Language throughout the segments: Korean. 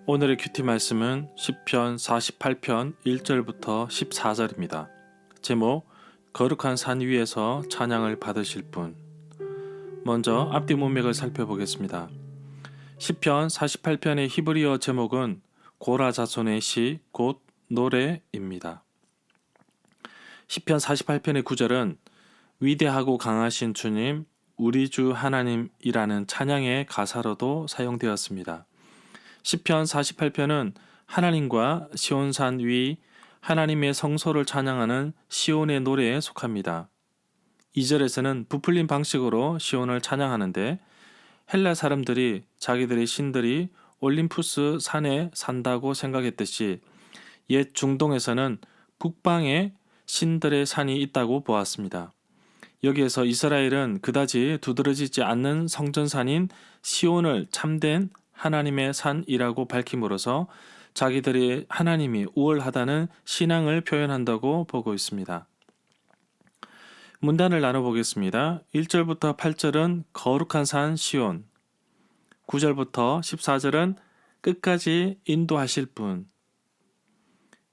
오늘의 큐티 말씀은 시편 48편 1절부터 14절입니다. 제목 거룩한 산 위에서 찬양을 받으실 분. 먼저 앞뒤 문맥을 살펴보겠습니다. 시편 48편의 히브리어 제목은 고라 자손의 시 곧 노래입니다. 시편 48편의 9절은 위대하고 강하신 주님 우리 주 하나님이라는 찬양의 가사로도 사용되었습니다. 시편 48편은 하나님과 시온산 위 하나님의 성소를 찬양하는 시온의 노래에 속합니다. 2절에서는 부풀린 방식으로 시온을 찬양하는데 헬라 사람들이 자기들의 신들이 올림푸스 산에 산다고 생각했듯이 옛 중동에서는 북방에 신들의 산이 있다고 보았습니다. 여기에서 이스라엘은 그다지 두드러지지 않는 성전산인 시온을 참된 하나님의 산이라고 밝힘으로써 자기들이 하나님이 우월하다는 신앙을 표현한다고 보고 있습니다. 문단을 나눠보겠습니다. 1절부터 8절은 거룩한 산 시온, 9절부터 14절은 끝까지 인도하실 분.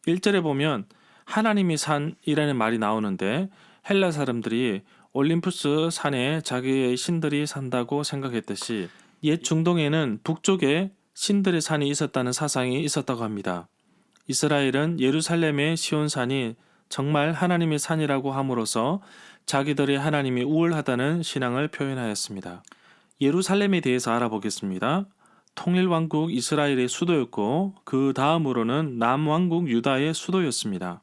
1절에 보면 하나님이 산이라는 말이 나오는데 헬라 사람들이 올림푸스 산에 자기의 신들이 산다고 생각했듯이 옛 중동에는 북쪽에 신들의 산이 있었다는 사상이 있었다고 합니다. 이스라엘은 예루살렘의 시온산이 정말 하나님의 산이라고 함으로써 자기들의 하나님이 우월하다는 신앙을 표현하였습니다. 예루살렘에 대해서 알아보겠습니다. 통일왕국 이스라엘의 수도였고 그 다음으로는 남왕국 유다의 수도였습니다.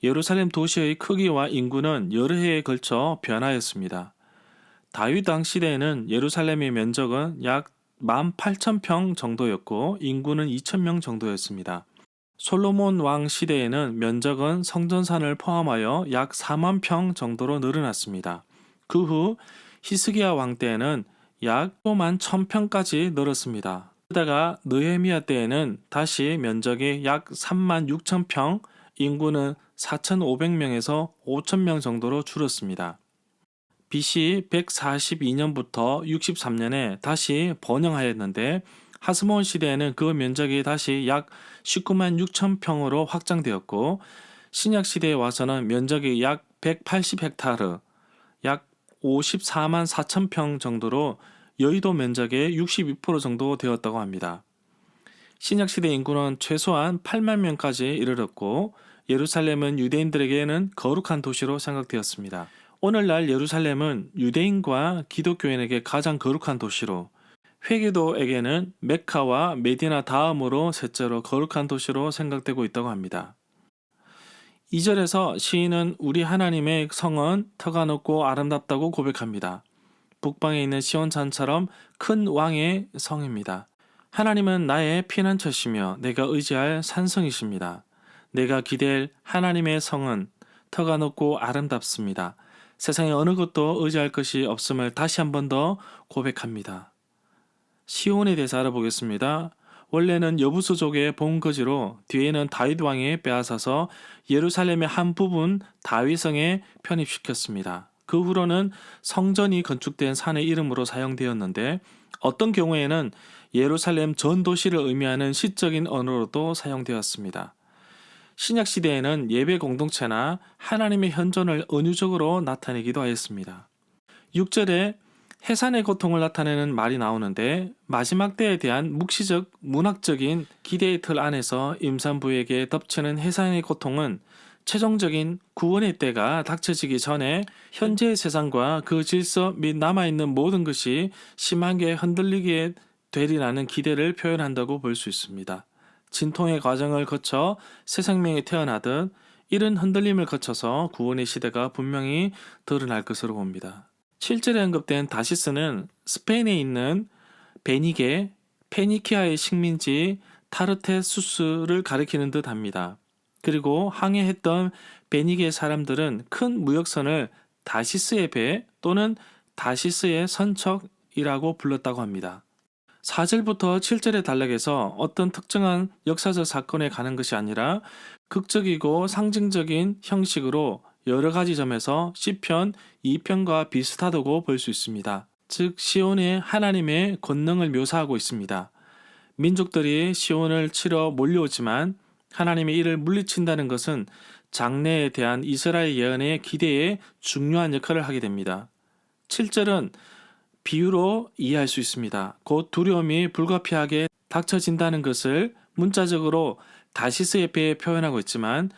예루살렘 도시의 크기와 인구는 여러 해에 걸쳐 변하였습니다. 다윗 왕 시대에는 예루살렘의 면적은 약 18,000평 정도였고 인구는 2,000명 정도였습니다. 솔로몬 왕 시대에는 면적은 성전산을 포함하여 약 4만 평 정도로 늘어났습니다. 그 후 히스기야 왕 때에는 약 5만 1,000평까지 늘었습니다. 그러다가 느헤미야 때에는 다시 면적이 약 3만 6천 평, 인구는 4,500명에서 5,000명 정도로 줄었습니다. BC 142년부터 63년에 다시 번영하였는데 하스몬 시대에는 그 면적이 다시 약 19만 6천 평으로 확장되었고 신약 시대에 와서는 면적이 약 180헥타르, 약 54만 4천 평 정도로 여의도 면적의 62% 정도 되었다고 합니다. 신약 시대 인구는 최소한 8만 명까지 이르렀고 예루살렘은 유대인들에게는 거룩한 도시로 생각되었습니다. 오늘날 예루살렘은 유대인과 기독교인에게 가장 거룩한 도시로, 회계도에게는 메카와 메디나 다음으로 셋째로 거룩한 도시로 생각되고 있다고 합니다. 2절에서 시인은 우리 하나님의 성은 터가 높고 아름답다고 고백합니다. 북방에 있는 시온산처럼 큰 왕의 성입니다. 하나님은 나의 피난처시며 내가 의지할 산성이십니다. 내가 기댈 하나님의 성은 터가 높고 아름답습니다. 세상에 어느 것도 의지할 것이 없음을 다시 한 번 더 고백합니다. 시온에 대해서 알아보겠습니다. 원래는 여부수족의 본거지로 뒤에는 다윗 왕이 빼앗아서 예루살렘의 한 부분 다윗성에 편입시켰습니다. 그 후로는 성전이 건축된 산의 이름으로 사용되었는데 어떤 경우에는 예루살렘 전 도시를 의미하는 시적인 언어로도 사용되었습니다. 신약 시대에는 예배 공동체나 하나님의 현존을 은유적으로 나타내기도 하였습니다. 6절에 해산의 고통을 나타내는 말이 나오는데 마지막 때에 대한 묵시적, 문학적인 기대의 틀 안에서 임산부에게 덮치는 해산의 고통은 최종적인 구원의 때가 닥쳐지기 전에 현재의 세상과 그 질서 및 남아있는 모든 것이 심하게 흔들리게 되리라는 기대를 표현한다고 볼 수 있습니다. 진통의 과정을 거쳐 새 생명이 태어나듯 이런 흔들림을 거쳐서 구원의 시대가 분명히 드러날 것으로 봅니다. 7절에 언급된 다시스는 스페인에 있는 베니게, 페니키아의 식민지 타르테수스를 가리키는 듯 합니다. 그리고 항해했던 베니게 사람들은 큰 무역선을 다시스의 배 또는 다시스의 선척이라고 불렀다고 합니다. 4절부터 7절의 단락에서 어떤 특정한 역사적 사건에 가는 것이 아니라 극적이고 상징적인 형식으로 여러 가지 점에서 시편 2편과 비슷하다고 볼 수 있습니다. 즉 시온의 하나님의 권능을 묘사하고 있습니다. 민족들이 시온을 치러 몰려오지만 하나님이 이를 물리친다는 것은 장래에 대한 이스라엘 예언의 기대에 중요한 역할을 하게 됩니다. 7절은 비유로 이해할 수 있습니다. 곧 두려움이 불가피하게 닥쳐진다는 것을 문자적으로 다시스의 배에 표현하고 있지만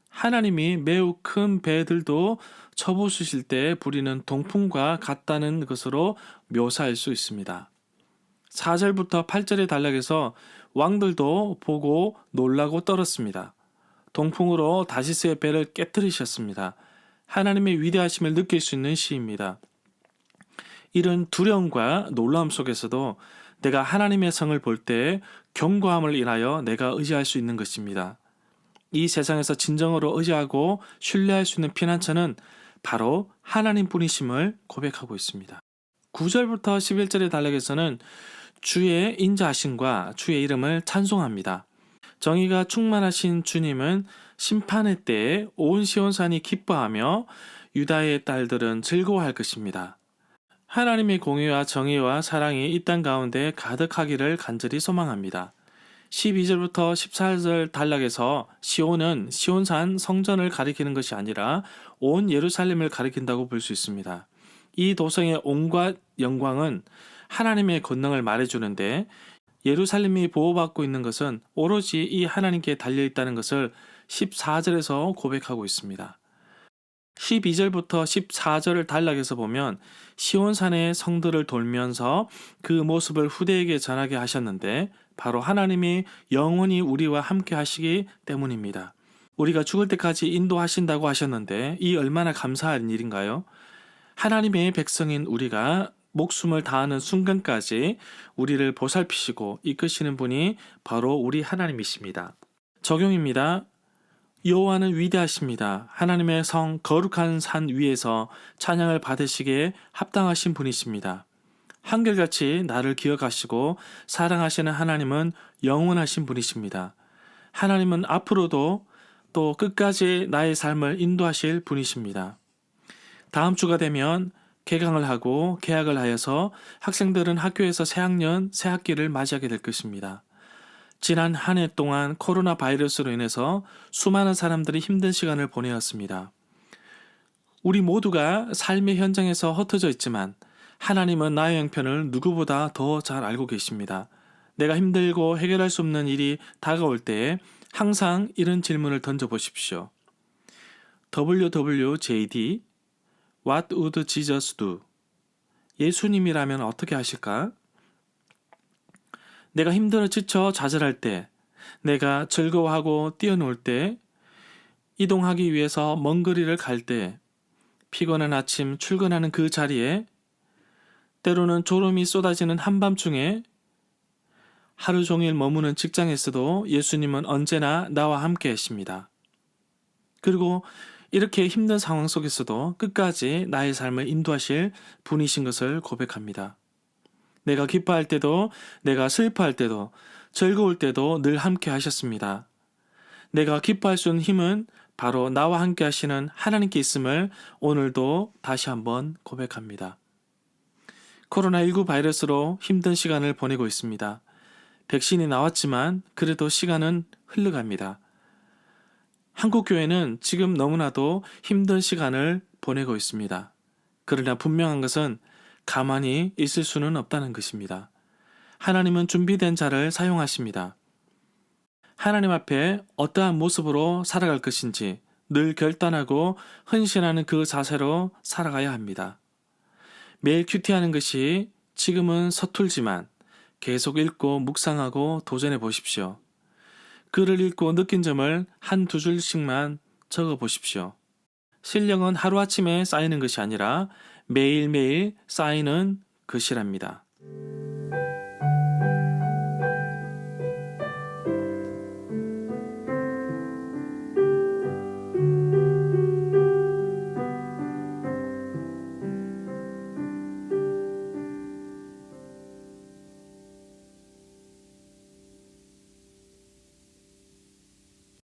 하나님이 매우 큰 배들도 쳐부수실 때 부리는 동풍과 같다는 것으로 묘사할 수 있습니다. 4절부터 8절의 단락에서 왕들도 보고 놀라고 떨었습니다. 동풍으로 다시스의 배를 깨뜨리셨습니다. 하나님의 위대하심을 느낄 수 있는 시입니다. 이런 두려움과 놀라움 속에서도 내가 하나님의 성을 볼 때 견고함을 인하여 내가 의지할 수 있는 것입니다. 이 세상에서 진정으로 의지하고 신뢰할 수 있는 피난처는 바로 하나님 분이심을 고백하고 있습니다. 9절부터 11절의 단락에서는 주의 인자하심과 주의 이름을 찬송합니다. 정의가 충만하신 주님은 심판의 때에 온 시온산이 기뻐하며 유다의 딸들은 즐거워할 것입니다. 하나님의 공의와 정의와 사랑이 이 땅 가운데 가득하기를 간절히 소망합니다. 12절부터 14절 단락에서 시온은 시온산 성전을 가리키는 것이 아니라 온 예루살렘을 가리킨다고 볼 수 있습니다. 이 도성의 온갖 영광은 하나님의 권능을 말해주는데 예루살렘이 보호받고 있는 것은 오로지 이 하나님께 달려있다는 것을 14절에서 고백하고 있습니다. 12절부터 14절을 단락에서 보면 시온산의 성들을 돌면서 그 모습을 후대에게 전하게 하셨는데 바로 하나님이 영원히 우리와 함께 하시기 때문입니다. 우리가 죽을 때까지 인도하신다고 하셨는데 이 얼마나 감사한 일인가요? 하나님의 백성인 우리가 목숨을 다하는 순간까지 우리를 보살피시고 이끄시는 분이 바로 우리 하나님이십니다. 적용입니다. 여호와는 위대하십니다. 하나님의 성 거룩한 산 위에서 찬양을 받으시기에 합당하신 분이십니다. 한결같이 나를 기억하시고 사랑하시는 하나님은 영원하신 분이십니다. 하나님은 앞으로도 또 끝까지 나의 삶을 인도하실 분이십니다. 다음 주가 되면 개강을 하고 개학을 하여서 학생들은 학교에서 새학년, 새학기를 맞이하게 될 것입니다. 지난 한 해 동안 코로나 바이러스로 인해서 수많은 사람들이 힘든 시간을 보내었습니다. 우리 모두가 삶의 현장에서 흩어져 있지만 하나님은 나의 형편을 누구보다 더 잘 알고 계십니다. 내가 힘들고 해결할 수 없는 일이 다가올 때에 항상 이런 질문을 던져보십시오. WWJD What would Jesus do? 예수님이라면 어떻게 하실까? 내가 힘들어 지쳐 좌절할 때, 내가 즐거워하고 뛰어놀 때, 이동하기 위해서 먼 거리를 갈 때, 피곤한 아침 출근하는 그 자리에, 때로는 졸음이 쏟아지는 한밤중에, 하루 종일 머무는 직장에서도 예수님은 언제나 나와 함께 하십니다. 그리고 이렇게 힘든 상황 속에서도 끝까지 나의 삶을 인도하실 분이신 것을 고백합니다. 내가 기뻐할 때도, 내가 슬퍼할 때도, 즐거울 때도 늘 함께 하셨습니다. 내가 기뻐할 수 있는 힘은 바로 나와 함께 하시는 하나님께 있음을 오늘도 다시 한번 고백합니다. 코로나19 바이러스로 힘든 시간을 보내고 있습니다. 백신이 나왔지만 그래도 시간은 흘러갑니다. 한국교회는 지금 너무나도 힘든 시간을 보내고 있습니다. 그러나 분명한 것은 가만히 있을 수는 없다는 것입니다. 하나님은 준비된 자를 사용하십니다. 하나님 앞에 어떠한 모습으로 살아갈 것인지 늘 결단하고 헌신하는 그 자세로 살아가야 합니다. 매일 큐티하는 것이 지금은 서툴지만 계속 읽고 묵상하고 도전해 보십시오. 글을 읽고 느낀 점을 한두 줄씩만 적어 보십시오. 실력은 하루아침에 쌓이는 것이 아니라 매일매일 쌓이는 것이랍니다.